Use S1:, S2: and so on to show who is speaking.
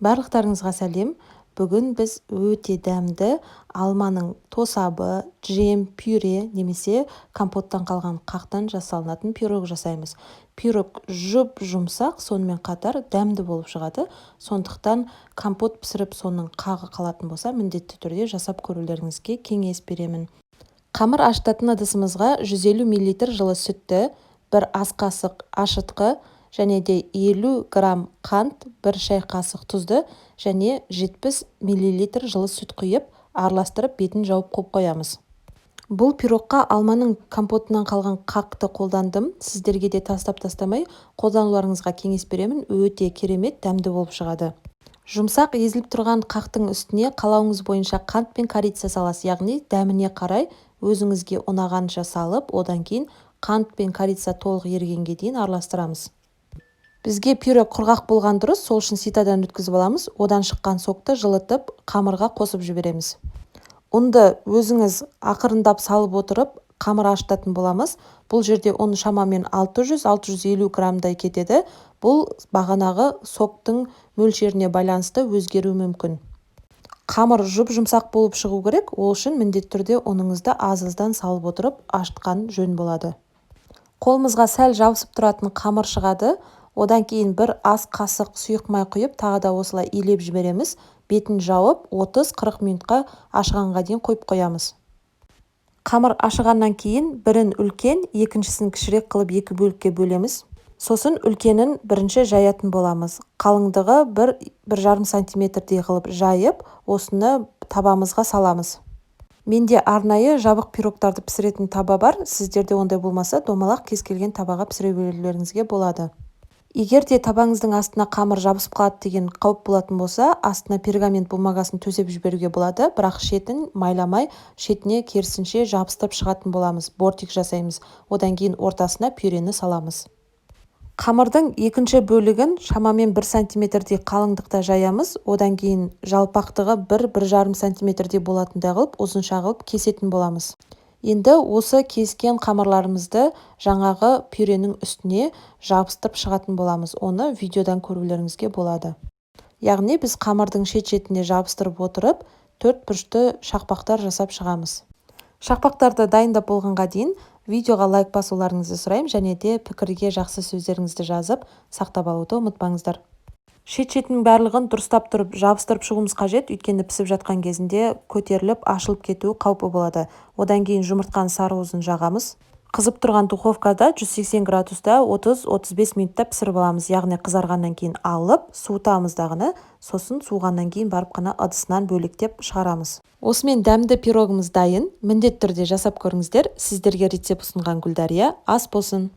S1: Барлықтарыңызға сәлем. Бүгін біз өте дәмді алманың тосабы, джем, пюре немесе компоттан қалған қақтан жасалынатын пирог жасаймыз. Пирог жұмсақ, сонымен қатар дәмді болып шығады. Сондықтан компот пісіріп соның қағы қалатын болса, міндетті түрде жасап көрулеріңізге кеңес беремін. Қамыр ашытатын ыдысымызға 150 мл жылы сүтті, бір ас қасық ашытқы, және де 50 грамм қант, бір шай қасық тұзды және 70 мл жылы сүт құйып, араластырып бетін жауып қойамыз. Бұл пирогқа алманың компотынан қалған қақты қолдандым. Сіздерге де тастап-тастамай қолдануларыңызға кеңес беремін. Өте керемет, дәмді болып шығады. Жұмсақ езіліп тұрған қақтың үстіне қалауыңыз бойынша қант пен корица саласыз, яғни дәміне қарай өзіңізге ұнағанша салып, одан кейін қант пен корица толық ерігенге дейін араластырамыз. Бізге пирог құрғақ болған дұрыс, сол үшін ситадан өткізіп аламыз. Одан шыққан сокты жылытып, қамырға қосып жібереміз. Ұнды өзіңіз ақырындап салып отырып, қамыр ашытатын боламыз. Бұл жерде ұн шамамен 600-650 граммдай кетеді. Бұл бағанағы соктың мөлшеріне байланысты өзгеруі мүмкін. Қамыр жұмсақ болып шығу керек, ол үшін міндетті түрде ұныңызды аз-аздан салып отырып ашытқан жөн болады. Қолымызға сәл жабысып тұратын қамыр шығады. Одан кейін бір ас қасық сұйық май құйып, тағы да осылай илеп жібереміз. Бетін жауып 30-40 минутқа ашығанға дейін қойып қоямыз. Қамыр ашығаннан кейін бірін үлкен, екіншісін кішірек қылып екі бөлікке бөлеміз. Сосын үлкенін бірінші жаятын боламыз. Қалыңдығы 1,5 сантиметрдей қылып жайып, осыны табамызға саламыз. Менде арнайы жабық пирогтарды пісіретін таба бар. Сіздерде ондай болмаса, домалақ кез келген табаға пісіре берулеріңізге болады. Егер де табаңыздың астына қамыр жабысып қалады деген қауіп болатын болса, астына пергамент бумагасын төсеп жіберуге болады, бірақ шетін майламай, шетіне керісінше жабыстырып шығатын боламыз. Бортик жасаймыз. Одан кейін ортасына пюрені саламыз. Қамырдың екінші бөлігін шамамен 1 сантиметрдей қалыңдықта жаямыз. Одан кейін жалпақтығы 1-1,5 сантиметрдей болатындай қылып, ұзынша қылып кесетін боламыз. Енді осы кескен қамырларымызды жаңағы пюренің үстіне жабыстырып шығатын боламыз. Оны видеодан көрулеріңізге болады. Яғни біз қамырдың шет-шетіне жабыстырып отырып, 4 бұрышты шақпақтар жасап шығамыз. Шақпақтарды дайындап болғанға дейін видеоға лайк басуларыңызды сұраймын, және де пікірге жақсы сөздеріңізді жазып, сақтап алуды ұмытпаңыздар. Шет-шетінің барлығын дұрыстап тұрып жабыстырып шығуымыз қажет, өйткені пісіп жатқан кезінде көтеріліп, ашылып кетуі қаупі болады. Одан кейін жұмыртқаның сарыуызын жағамыз. Қызып тұрған духовкада 180 градуста 30-35 минутта пісіріп аламыз. Яғни қызарғаннан кейін алып, суытамыз дағыны, сосын суығаннан кейін барып қана ыдысынан бөлектеп шығарамыз. Осымен дәмді пирогымыз дайын. Міндетті түрде жасап көріңіздер. Сіздерге рецепт ұсынған Гүлдария. Ас болсын.